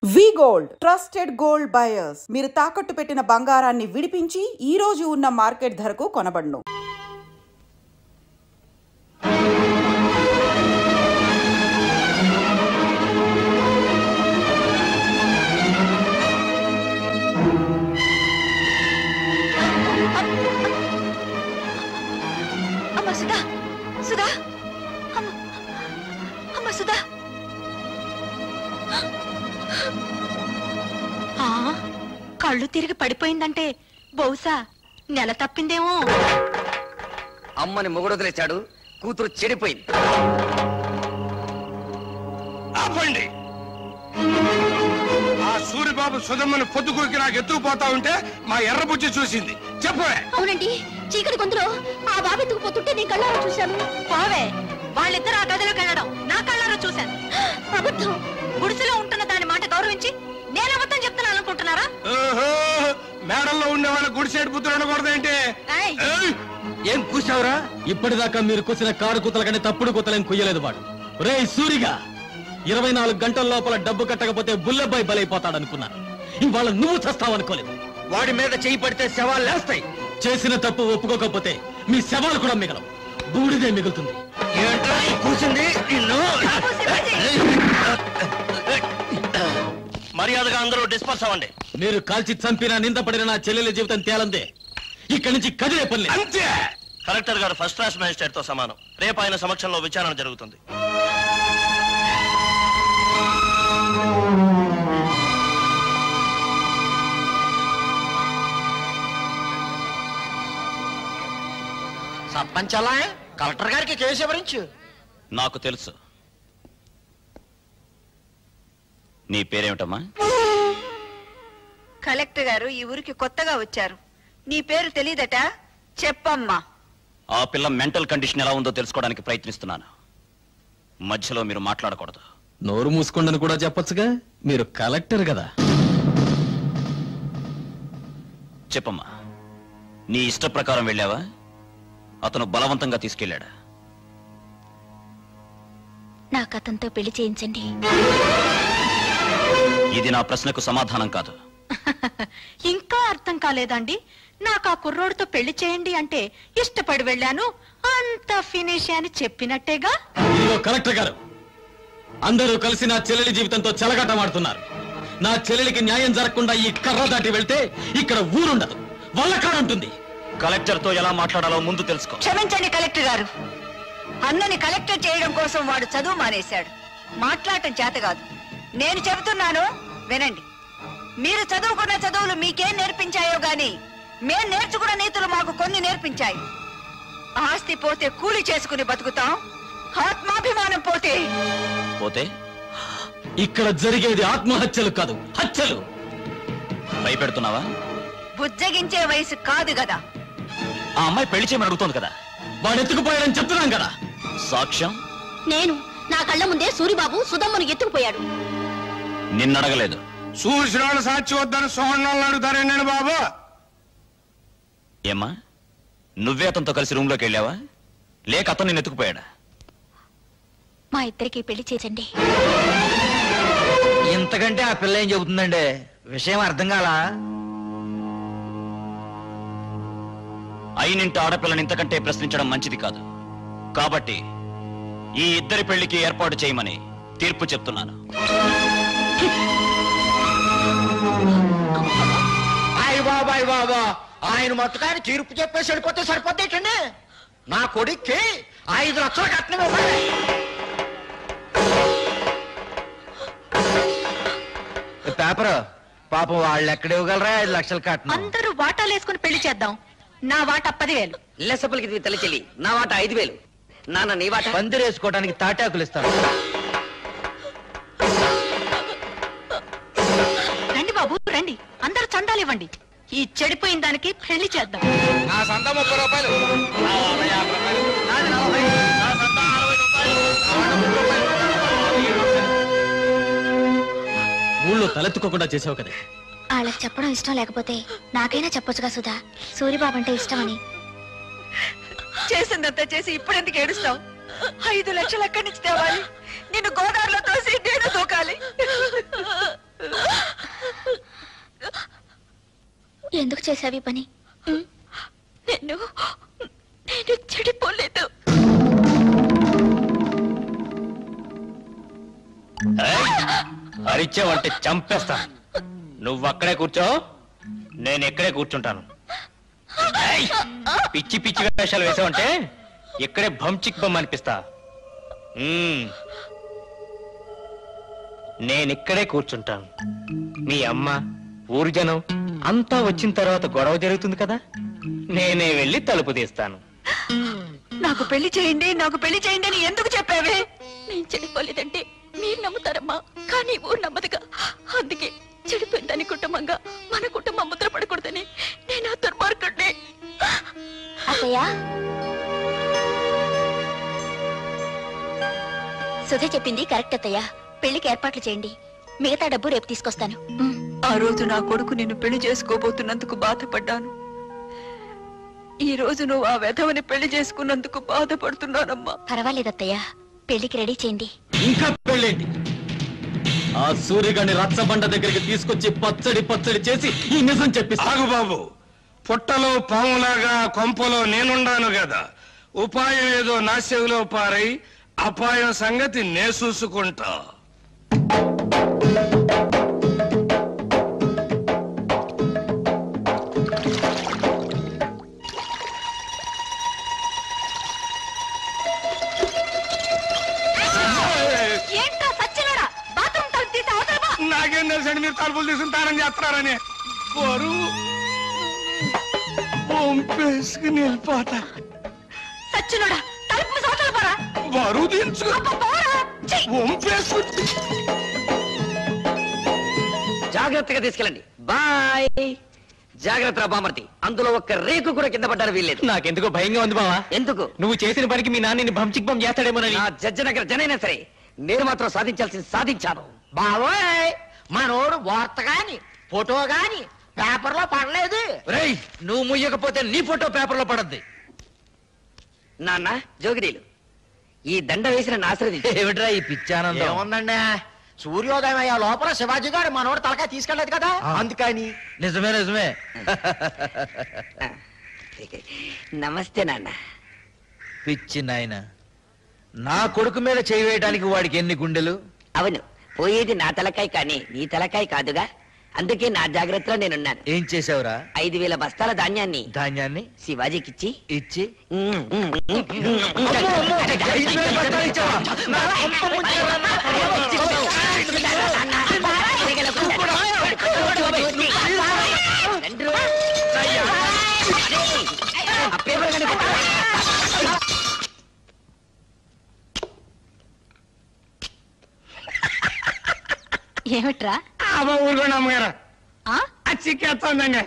వి gold trusted gold buyers మీరు తాకట్టు పెట్టిన బంగారాన్ని విడిపించి ఈ రోజు ఉన్న మార్కెట్ ధరకు కొనబడును. కళ్ళు తిరిగి పడిపోయిందంటే బహుశా నెల తప్పిందేమో. అమ్మని మొగుడొదిలేశాడు, కూతురు చెడిపోయింది. ఆపండి. ఆ సూరిబాబు సుధమ్మను పొద్దుకోకి నాకు ఎత్తుకుపోతా ఉంటే మా ఎర్రబుజ్జి చూసింది. చెప్పవే. అవునండి, చీకటి గొంతులో ఆ బాబు ఎత్తుకుపోతుంటే నేను కళ్ళారా చూశాను. బావే, వాళ్ళిద్దరు ఆ గదిలోకి వెళ్ళడం నా కళ్ళారా చూశాను. అబద్ధం. గుడిసెలో ఉంటున్న దాని మాట గౌరవించి నేను అబద్ధం చెప్తున్నాను అనుకుంటున్నారా? మేడల్లో ఉండే వాళ్ళ గుడిసేడు పుత్రులు ఉండకూడదేంటి? ఏం కూసావురా? ఇప్పటిదాకా మీరు కూసిన కారు కూతల కంటే తప్పుడు కూతలేం కుయ్యలేదు వాడు. రే సూరిగా, 24 గంటల లోపల డబ్బు కట్టకపోతే బుల్లబ్బాయి బలైపోతాడనుకున్నాను. ఇవాళ నువ్వు చస్తావనుకోలేదు. వాడి మీద చేయి పడితే శవాలు లేస్తాయి. చేసిన తప్పు ఒప్పుకోకపోతే మీ శవాలు కూడా మిగలవు, బూడిదే మిగులుతుంది. ఏంట్రా కూసింది నిన్ను? మర్యాదగా అందరూ డిస్పర్స్ అవ్వండి. మీరు కాల్చి చంపినా నిందపడిన నా చెల్లెలి జీవితం తేలందే. ఇక్కడి నుంచి కదిలే పని అంతే. కలెక్టర్ గారు ఫస్ట్ క్లాస్ మ్యాజిస్ట్రేట్ తో సమానం. రేపు ఆయన సమక్షంలో విచారణ జరుగుతుంది. సర్పంచ్ అలా కలెక్టర్ గారికి కేసు ఎవరించు? నాకు తెలుసు. నీ పేరేమిటమ్మా? కలెక్టర్ గారు ఈ ఊరికి కొత్తగా వచ్చారు. నీ పేరు తెలీదట? చెప్పమ్మా. ఆ పిల్ల మెంటల్ కండిషన్ ఎలా ఉందో తెలుసుకోవడానికి ప్రయత్నిస్తున్నాను. మధ్యలో మీరు మాట్లాడకూడదు. నోరు మూసుకోండని కూడా చెప్పొచ్చుగా, మీరు కలెక్టర్ కదా. చెప్పమ్మా, నీ ఇష్ట ప్రకారం వెళ్ళావా? అతను బలవంతంగా తీసుకెళ్ళాడా? నాకు అతనితో పెళ్లి చేయించండి. ఇది నా ప్రశ్నకు సమాధానం కాదు. ఇంకా అర్థం కాలేదండి? నాకు ఆ కుర్రోడితో పెళ్లి చేయండి అంటే ఇష్టపడి వెళ్ళాను, అంత ఫినిష్ అని చెప్పినట్టేగా. ఇదిగో కలెక్టర్ గారు, అందరూ కలిసి నా చెల్లెలి జీవితంతో చెలగాటమాడుతున్నారు. నా చెల్లెలికి న్యాయం జరగకుండా ఈ కర్ర దాటి వెళ్తే ఇక్కడ ఊరుండదు, వల్లకాడుంటుంది. కలెక్టర్ తో ఎలా మాట్లాడాలో ముందు తెలుసుకో. క్షమించండి కలెక్టర్ గారు, అన్నని కలెక్టర్ చేయడం కోసం వాడు చదువు మానేశాడు. మాట్లాడటం చేత కాదు. నేను చెబుతున్నాను వినండి. మీరు చదువుకున్న చదువులు మీకేం నేర్పించాయో గాని మేం నేర్చుకున్న నీతులు మాకు కొన్ని నేర్పించాయి. ఆస్తి పోతే కూలి చేసుకుని బతుకుతాం, ఆత్మాభిమానం పోతే పోతే ఇక్కడ జరిగేది ఆత్మహత్యలు కాదు, హత్యలు. భయపెడుతున్నావా? బుజ్జగించే వయసు కాదు కదా. ఆ అమ్మాయి పెళ్లి చేయమని అడుగుతోంది కదా. వాడు ఎత్తుకుపోయాడని చెప్తున్నాం కదా. సాక్ష్యం? నేను నా కళ్ళ ముందే సూరిబాబు సుధమ్మను ఎత్తుకుపోయాడు. నిన్నడగలేదు. చూసిన వాళ్ళు సాక్షి వద్దని సోహన్నాళ్ళు అడుగుతారేండి బాబు? ఏమ్మా, నువ్వే అతనితో కలిసి రూమ్ లోకి వెళ్ళావా, లేక అతను నిన్ను ఎత్తుకుపోయాడా? మా ఇద్దరికి పెళ్లి చేయండి. ఇంతకంటే ఆ పిల్ల ఏం చెబుతుందండి? విషయం అర్థం కాలా? అయినింటి ఆడపిల్లని ఇంతకంటే ప్రశ్నించడం మంచిది కాదు. కాబట్టి ఈ ఇద్దరి పెళ్లికి ఏర్పాటు చేయమని తీర్పు చెప్తున్నాను. అయ్య బాబాయ్ బాబా, ఆయన మొత్తకాయన తీర్పు చెప్పేసి వెళ్ళిపోతే సరిపోతేటండి. నా కొడుక్కి 5 లక్షలు కట్నం ఇవ్వాలి. పేపర్ పాపం వాళ్ళు ఎక్కడ ఇవ్వగలరా 5 లక్షలు కట్నం? అందరూ వాటాలు వేసుకుని పెళ్లి చేద్దాం. నా వాటా 10,000. లెసపలికి తల్లి, నా వాట 5,000. నాన్న నీ వాట? పందిరేసుకోవడానికి తాటాకులు ఇస్తాను. రండి బాబు రండి, అందరూ చందాలు ఇవ్వండి. ఈ చెడిపోయిన దానికి పెళ్లి చేద్దాం. నా సంత 30 రూపాయలు. ఊళ్ళో తలెత్తుకోకుండా చేసావు కదా. వాళ్ళకి చెప్పడం ఇష్టం లేకపోతే నాకైనా చెప్పొచ్చుగా సుధా, సూరిబాబు అంటే ఇష్టమని. చేసిందంతా చేసి ఇప్పుడెందుకు ఏడుస్తావు? 5 లక్షలు ఎక్కడి నుంచి తేవాలి? నిన్ను గోదావరిలో తోసి నేను దూకాలి. ఎందుకు చేసావి పని? నేను చెడిపోలేదు. అరిచావంటే చంపేస్తా. నువ్వు అక్కడే కూర్చో, నేను ఇక్కడే కూర్చుంటాను. పిచ్చి పిచ్చి వేషాలు వేసావంటే ఇక్కడే భంచిక్ బొమ్మ అనిపిస్తా. నేనిక్కడే కూర్చుంటాను. మీ అమ్మ, ఊరు జనం అంతా వచ్చిన తర్వాత గొడవ జరుగుతుంది కదా, నేనే వెళ్ళి తలుపు తీస్తాను. నాకు పెళ్లి చేయండి, నాకు పెళ్లి చేయండి అని ఎందుకు చెప్పావే? నేను చెడిపోలేదంటే మీరు నమ్ముతారమ్మా, కానీ ఊరు నమ్మదుగా. అందుకే చెడిపోయిందని కుటుంబంగా మన కుటుంబం ముద్ర పడకూడదని నేను ఆ దుర్మార్గుడిని. అత్తయ్య, సుధ చెప్పింది కరెక్ట్ అత్తయ్య. పెళ్లికి ఏర్పాట్లు చేయండి, మిగతా డబ్బు రేపు తీసుకొస్తాను. ఆ రోజు నా కొడుకు నిన్ను పెళ్లి చేసుకోబోతున్నందుకు బాధపడ్డాను. ఈ రోజు నువ్వు ఆ వెధవని పెళ్లి చేసుకున్నందుకు బాధపడుతున్నానమ్మా. పర్వాలేదత్తయ్య, పెళ్లికి రెడీ చేయండి. ఇంకా పెళ్ళేంటి? ఆ సూర్యగాని రచ్చబండ దగ్గరికి తీసుకొచ్చి పచ్చడి పచ్చడి చేసి ఈ నిజం చెప్పిస్తా. ఆగు బాబు, పుట్టలో పాములాగా కొంపలో నేనుండాను కదా. ఉపాయం ఏదో నా చెవిలో పారై అపాయం సంగతి నే చూసుకుంటా. నాకేం తెలుసండి మీరు తలుపులు తీసుకుని తానం చేస్తున్నారని. బరువు వంపేసుకుని వెళ్ళిపోతా. సచ్చినోడా, తలుపు సోతలు పోరా. బరువు దించుకు వంపేసుకు. జాగ్రత్తగా తీసుకెళ్ళండి. బాయ్. జాగ్రత్త బామర్తి, అందులో ఒక్క రేకు కూడా కింద పడ్డారు వీల్లేదు. నాకెందుకో భయంగా ఉంది బావా. ఎందుకు? నువ్వు చేసిన పనికి మీ నాన్నని భంచిక్ బొమ్మ చేస్తాడేమోనని. నా జడ్జి దగ్గర జనైనా సరే నేను మాత్రం సాధించాల్సింది సాధించాను. బావోయ్, మనోడు వార్త గాని ఫోటో గాని పేపర్లో పడలేదు. రేయ్, నువ్వు ముయ్యకపోతే నీ ఫోటో పేపర్లో పడద్ది. నాన్న జోగిరీలు, ఈ దండ వేసిన ఆశ్రదించి. ఏమిట్రా ఈ పిచ్చానందం? ఏముందండి, సూర్యోదయం అయ్యే లోపల శివాజీ గారు మనోడు తలకాయ తీసుకెళ్ళలేదు కదా, అందుకని. నిజమే నిజమే. నమస్తే నాన్న. పిచ్చి నాయన, నా కొడుకు మీద చేయి వేయడానికి వాడికి ఎన్ని గుండెలు? అవును, పోయేది నా తలకాయ కానీ నీ తలకాయ కాదుగా, అందుకే నా జాగ్రత్తలో నేనున్నాను. ఏం చేసావురా? 5,000 బస్తాల ధాన్యాన్ని ధాన్యాన్ని శివాజీకిచ్చి ఇచ్చి ఏమిట్రా? ఊరుకోండి అమ్మగారు, చిక్కేస్తుందండి.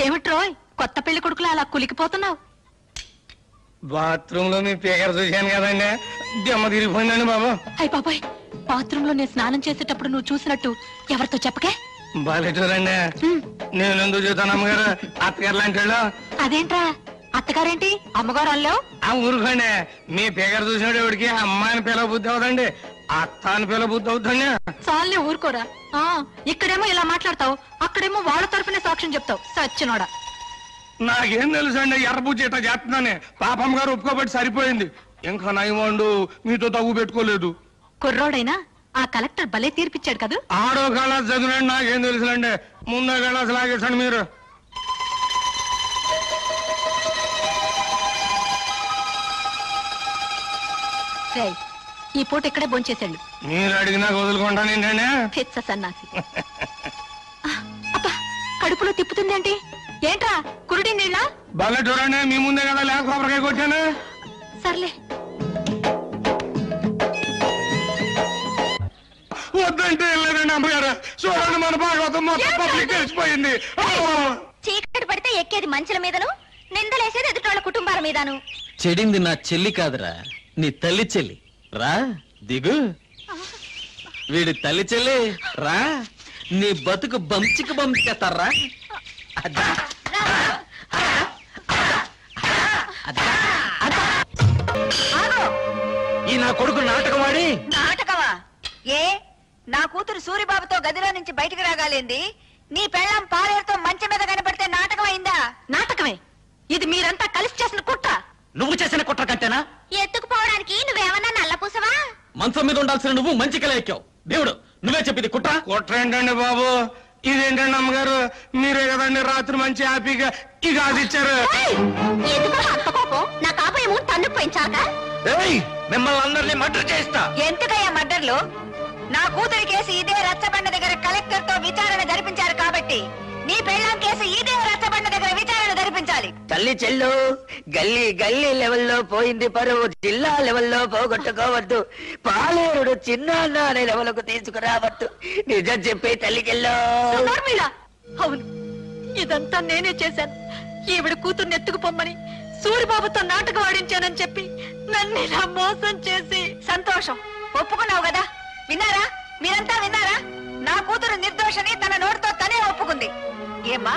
ఏమిట్రోయ్, కొత్త పెళ్లి కొడుకులు అలా కులికిపోతున్నావు? బాత్రూమ్ లో మీ పేకర చూశాను కదండి, దెమ్మ తిరిగిపోయిందండి బాబు. అయ్య బాబాయ్, బాత్రూమ్ లో నేను స్నానం చేసేటప్పుడు నువ్వు చూసినట్టు ఎవరితో చెప్పకే. బాలేటూరండి, నేను ఎందుకు చూస్తాను అమ్మగారు, అత్తగారు లాంటి వాళ్ళు. అదేంట్రా, అత్తగారేంటి అమ్మగారు అల్లావు? ఆ ఊరుకోండి, మీ పేకర చూసినట్టు ఎవరికి అమ్మాయిని పిల్ల బుద్ధి అవుతండి, అత్త అని పిల్ల బుద్ధి అవుతుంది. చాలే ఊరుకోరా. ఇక్కడేమో ఇలా మాట్లాడతావు, అక్కడేమో వాళ్ళ తరఫునే సాక్ష్యం చెప్తావు. సచ్చినోడా, నాకేం తెలుసు అండి, ఎర్రబుజ్జి ఇట్లా చేస్తున్నానే. పాపమ్మ గారు ఒప్పుకోబట్టి సరిపోయింది, ఇంకా నయమండు మీతో తగ్గు పెట్టుకోలేదు. కుర్రోడైనా ఆ కలెక్టర్ భలే తీర్పిచ్చాడు కదా. ఆడో కళాసు చదివినండి, నాకేం తెలుసులండి, ముందో కళాసు లాగేసండి మీరు. ఈ పూట ఇక్కడే భోంచేశాడు. మీరు అడిగినా వదులుకుంటాను ఏంటండి. పిచ్చ సన్నాసి. అబ్బా, కడుపులో తిప్పుతుందేంటి? ఏంట్రా కురుడి నీళ్ళ? బాగా చూడండి, మీ ముందే కదా లేక కొబ్బరికాయ కొట్టాను. సర్లే, వద్దంటే వెళ్ళలేదండి అమ్మగారు. చూడండి, మన భాగవతం మొత్తం పబ్లిక్ తెలిసిపోయింది. చీకటి పడితే ఎక్కేది మంచుల మీదను, నిందలేసేది ఎదుటోళ్ళ కుటుంబాల మీదను. చెడింది నా చెల్లి కాదురా, నీ తల్లి చెల్లి. రా దిగు. వీడి తల్లి చెల్లి రా, నీ బతుకు బంచికి బంచేస్తారా? ఈ నా కొడుకు నాటకవాడి. నాటకమా? ఏ, నా కూతురు సూరిబాబుతో గదిలో నుంచి బయటికి రాగాలేంది, నీ పెళ్ళం పాలేరుతో మంచం మీద కనపడితే నాటకం అర్థమైందా? నాటకమే ఇది. మీరంతా కలిసి చేసిన కుట్ర. నువ్వు చేసిన కుట్ర కంటేనా? ఎత్తుకుపోవడానికి నువ్వేమన్నా నల్లపూసవా? మంచం మీద ఉండాల్సిన నువ్వు మంచి కల ఎక్కావు. దేవుడు నువ్వే చెప్పింది కుట్ర. కుట్ర ఏంటండి బాబు? ఇదేంటండి అమ్మగారు? మీరే కదండి రాత్రి మంచి హ్యాపీగా ఈ గాజు ఇచ్చారు. ఎందుకు అంత కోపం? నా కాబోయే మూడు తన్ను పోయించాక మిమ్మల్ని అందరినీ మర్డర్ చేస్తా. ఎందుకయ్యా మర్డర్లు? నా కూతురి కేసు ఇదే రచ్చబండ దగ్గర కలెక్టర్ తో విచారణ జరిపించారు కాబట్టి నీ పెళ్ళాం కేసు ఇదే రచ్చబండ దగ్గర విచారణ జరిపించాలి. తల్లి చెల్లు గల్లీ గల్లీ లెవెల్లో పోయింది పరువు, జిల్లా లెవెల్లో పోగొట్టుకోవద్దు, పాలేరుడు చిన్న అనే లెవెల్కు తీసుకురావద్దు. నిజం చెప్పే తల్లికెళ్ళో. అవును, ఇదంతా నేనే చేశాను. ఈవిడ కూతుర్ని ఎత్తుకుపోమ్మని సూరిబాబుతో నాటకం ఆడించానని చెప్పి నన్ను ఇలా మోసం చేసి. సంతోషం, ఒప్పుకున్నావు కదా. విన్నారా? మీరంతా విన్నారా? నా కూతురు నిర్దోషని తన నోటితో తనే ఒప్పుకుంది. ఏమ్మా,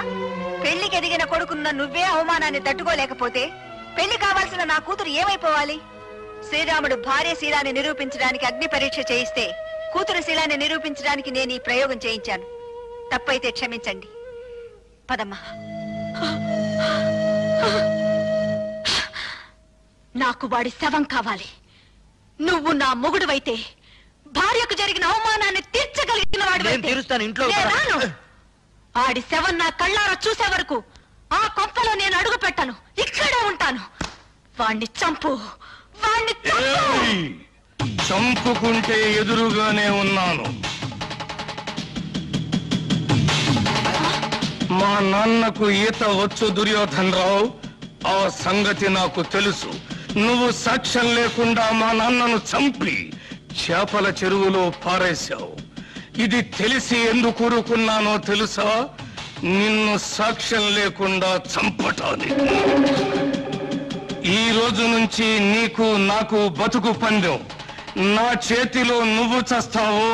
పెళ్లికి ఎదిగిన కొడుకున్న నువ్వే అవమానాన్ని తట్టుకోలేకపోతే పెళ్లి కావాల్సిన నా కూతురు ఏమైపోవాలి? శ్రీరాముడు భార్య శీలాన్ని నిరూపించడానికి అగ్ని పరీక్ష చేయిస్తే కూతురు శీలాన్ని నిరూపించడానికి నేను ఈ ప్రయోగం చేయించాను. తప్పైతే క్షమించండి. పదమ్మా. నాకు వాడి శవం కావాలి. నువ్వు నా మొగుడువైతే భార్యకు జరిగిన అవమానాన్ని తీర్చగలిగిన వాడు. ఆడి శవం నా కళ్ళారా చూసే వరకు ఆ కొంపలో నేను అడుగు పెట్టను. ఇక్కడే ఉంటాను. వాణ్ణి చంపు, వాణ్ణి చంపుకుంటే ఎదురుగానే ఉన్నాను. మా నాన్నకు ఈత వచ్చు దుర్యోధన్ రావు, ఆ సంగతి నాకు తెలుసు. నువ్వు సాక్ష్యం లేకుండా మా నాన్నను చంపి చేపల చెరువులో పారేశావు. ఇది తెలిసి ఎందుకు ఊరుకున్నానో తెలుసా? నిన్ను సాక్ష్యం లేకుండా చంపటానికి. ఈ రోజు నుంచి నీకు నాకు బతుకు పందెం. నా చేతిలో నువ్వు చస్తావు,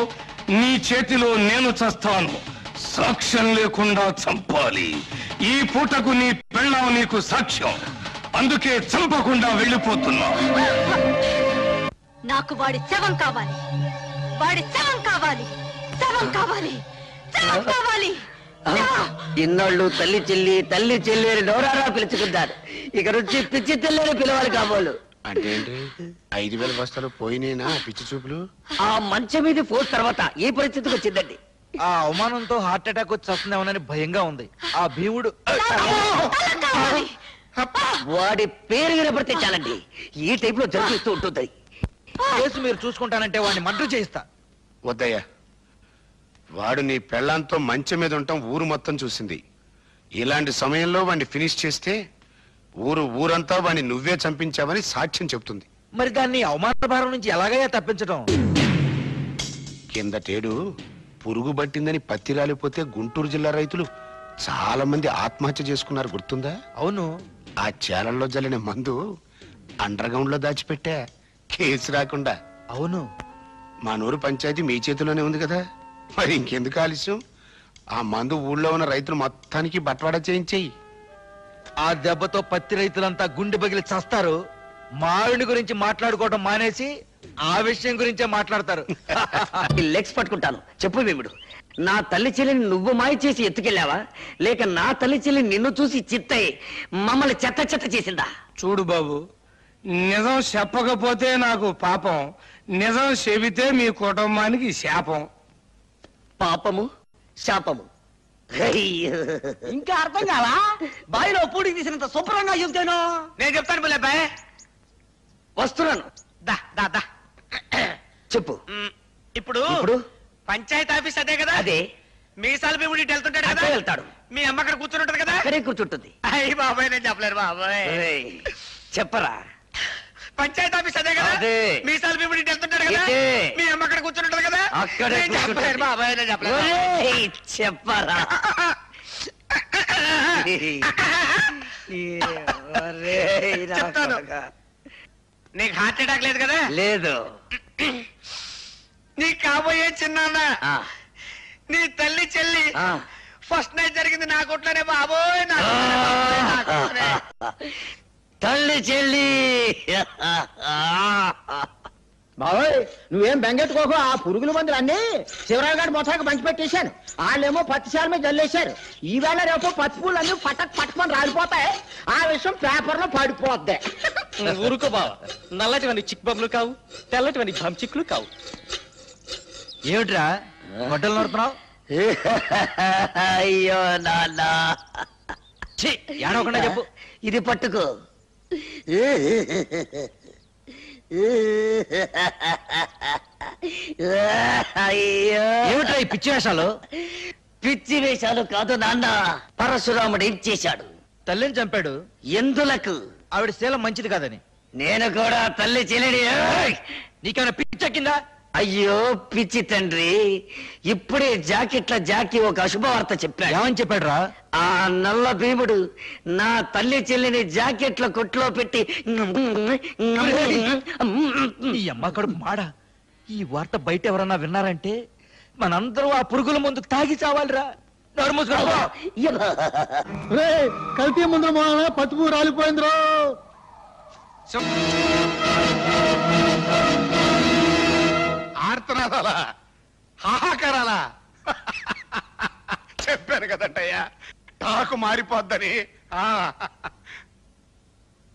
నీ చేతిలో నేను చస్తాను. సాక్ష్యం లేకుండా చంపాలి. ఈ పూటకు నీ పెళ్ళాం నీకు సాక్ష్యం. అందుకే చంపకుండా వెళ్ళిపోతున్నా. నాకు వాడి శవం కావాలి. వాడి శవం కావాలి. శవం కావాలి. శవం కావాలి. ఇన్నాళ్ళు తల్లి చెల్లి తల్లి చెల్లి అని నోరారా పిలుచుకుంటారు. ఇక నుంచి పిచ్చి తెల్లని పిలవాలి కాబోలు. అంటే 5,000 బస్తాలు పోయినేనా పిచ్చి చూపులు? ఆ మంచం మీద ఫోర్స్ తర్వాత ఈ పరిస్థితికి వచ్చిందండి. ఆ అవమానంతో హార్ట్ అటాక్ వచ్చి వస్తుందేమోనని భయంగా ఉంది. ఆ భీముడు వాడి పేరు వినపడితే చాలండి ఈ టైప్ లో జరిపిస్తూ ఉంటుంది. కేసు మీరు చూసుకుంటానంటే వాడిని మర్డర్ చేయిస్తా. వద్దయ్యా, వాడు నీ పెళ్ళాంతో మంచం మీద ఉంటాం ఊరు మొత్తం చూసింది. ఇలాంటి సమయంలో వాడిని ఫినిష్ చేస్తే ఊరంతా వాడిని నువ్వే చంపించావని సాక్ష్యం చెప్తుంది. మరి దాన్ని అవమాన భారం నుంచి ఎలాగయ్యా తప్పించడం? కిందటేడు పురుగు పట్టిందని పత్తి రాలిపోతే గుంటూరు జిల్లా రైతులు చాలా మంది ఆత్మహత్య చేసుకున్నారు, గుర్తుందా? అవును. ఆ చేలల్లో జల్లిన మందు అండర్ గ్రౌండ్ లో దాచిపెట్టా, కేసు రాకుండా. అవును. మా నూరు పంచాయతీ మీ చేతిలోనే ఉంది కదా, మరి ఇంకెందుకు ఆలస్యం? ఆ మందు ఊళ్ళో ఉన్న రైతులు మొత్తానికి బట్వాడా చేయించేయి. ఆ దెబ్బతో పత్తి రైతులంతా గుండె పగిలి చస్తారు. మారుని గురించి మాట్లాడుకోవడం మానేసి ఆ విషయం గురించే మాట్లాడతారు. లెగ్స్ పట్టుకుంటాను. చెప్పు భీముడు, నా తల్లి చెల్లిని నువ్వు మాయ చేసి ఎత్తుకెళ్ళావా, లేక నా తల్లి చెల్లి నిన్ను చూసి చిత్తయి మమ్మల్ని చెత్త చెత్త చేసిందా? చూడు బాబు, నిజం చెప్పకపోతే నాకు పాపం, నిజం చెబితే మీ కుటుంబానికి శాపం. పాపము శాపము ఇంకా అర్థం కావా? బావిలో పూడికి తీసినంత శుభ్రంగా చెబుతాను. నేను చెప్తాను బుల్లబ్బాయ్. వస్తున్నాను. చెప్పు. ఇప్పుడు పంచాయతీ ఆఫీస్ అదే కదా? అదే. మీసాల భీముడి వెళ్తుంటాడు కదా? వెళ్తాడు. మీ అమ్మ అక్కడ కూర్చుని ఉంటది కదా? అక్కడే కూర్చుంటుంది. అయ్యి బాబాయ్, నేను చెప్పలేరు బాబాయ్. చెప్పరా. పంచాయతీ ఆఫీస్ అదే కదా? అదే. మీసాల భీముడి వెళ్తుంటాడు కదా? మీ అమ్మ అక్కడ కూర్చుని ఉంటది కదా? అక్కడే చెప్పలేరు బాబాయ్, నేను చెప్పలేరు. చెప్పరా. చెప్తాను. నీకు హార్ట్ అటాక్ లేదు కదా? లేదు. నీ కాబోయే చిన్నాన్న, నీ తల్లి చెల్లి ఫస్ట్ నైట్ జరిగింది నా కొట్లోనే బాబోయ్. తల్లి చెల్లి బాబోయ్ నువ్వేం బెంగెట్టుకోకు. ఆ పురుగుల మందులు అన్ని శివరావు గారి మొత్తానికి పంచి పెట్టేశాను. వాళ్ళేమో పత్తిశాల మీద జల్లేశారు. ఈవేళ రేపు పత్తి పూలు అన్ని పట్టుకొని రాలిపోతాయి. ఆ విషయం పేపర్ లో పడిపోద్ది. ఊరుకో బావ, నల్లటివన్నీ చిక్ బొమ్మలు కావు, తెల్లటివన్నీ చిక్కులు కావు. ఏమిట్రా గొడ్డలు నడుతున్నావు? అయ్యో నాన్న, ఏడవకుండా చెప్పు. ఇది పట్టుకో. అయ్యో, ఏమిట్రా ఈ పిచ్చి వేషాలు? పిచ్చి వేషాలు కాదు నాన్న. పరశురాముడు ఏం చేశాడు? తల్లిని చంపాడు. ఎందులకు? ఆవిడ శీలం మంచిది కాదని. నేను కూడా తల్లి చెల్లిని. నీకేమైనా పిచ్చెక్కిందా? అయ్యో పిచ్చి తండ్రి, ఇప్పుడే జాకీ ఒక అశుభవార్త చెప్పాడు. ఏమని చెప్పాడు రా? ఆ నల్ల భీముడు నా తల్లి చెల్లిని జాకెట్ల కొట్లో పెట్టి ఈ అమ్మ కడుపు మాడ. ఈ వార్త బయట ఎవరన్నా విన్నారంటే మనందరూ ఆ పురుగుల ముందు తాగి చావాలిరా. నోరు మూసుకో. కల్తీ ముందు పత్తిపూ రాలిపోయిందిరో. ఆర్తనాదాలా, హాహాకారాలా? చెప్పాను కదంటయ్యా టాకు మారిపోద్దని.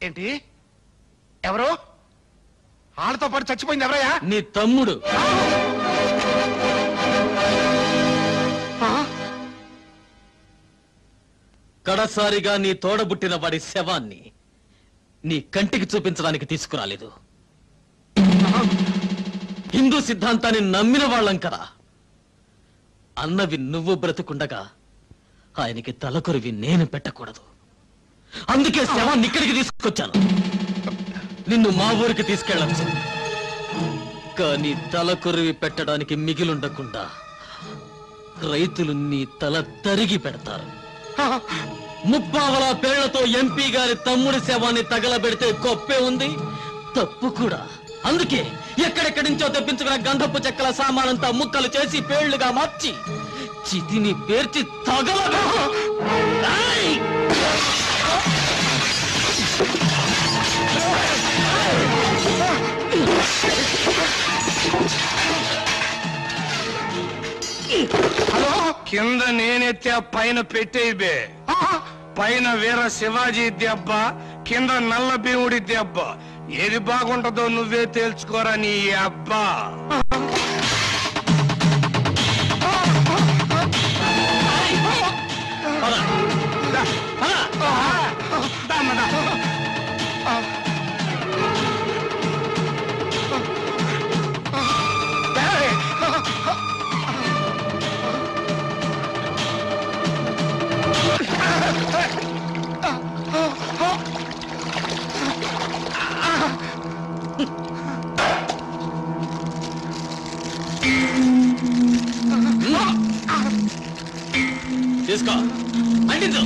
ఏంటి ఎవరు? వాళ్ళతో పాటు చచ్చిపోయింది ఎవరయ్యా? నీ తమ్ముడు. కడసారిగా నీ తోడబుట్టిన వాడి శవాన్ని నీ కంటికి చూపించడానికి తీసుకురాలేదు. హిందూ సిద్ధాంతాన్ని నమ్మిన వాళ్ళం కదా. అన్నవి నువ్వు బ్రతుకుండగా ఆయనకి తలకొరివి నేను పెట్టకూడదు. అందుకే శవాన్ని ఇక్కడికి తీసుకొచ్చాను. నిన్ను మా ఊరికి తీసుకెళ్ళచ్చు, కానీ తలకొరివి పెట్టడానికి మిగిలుండకుండా రైతులు నీ తల తరిగి పెడతారు. ముప్పావల పేళ్లతో ఎంపీ గారి తమ్ముడి శవాన్ని తగలబెడితే గొప్పే ఉంది, తప్పు కూడా. అందుకే ఎక్కడెక్కడి నుంచో తెప్పించుకున్న గంధపు చెక్కల సామానంతా ముక్కలు చేసి పేళ్లుగా మార్చి చితిని పేర్చి తగల. హలో, కింద నేనెత్తే పైన పెట్టేబే. పైన వీర శివాజీ దెబ్బ, కింద నల్ల భీముడి దెబ్బ. ఏది బాగుంటుందో నువ్వే తేల్చుకోరా నీ అబ్బా. తీసుకో, అంటించు.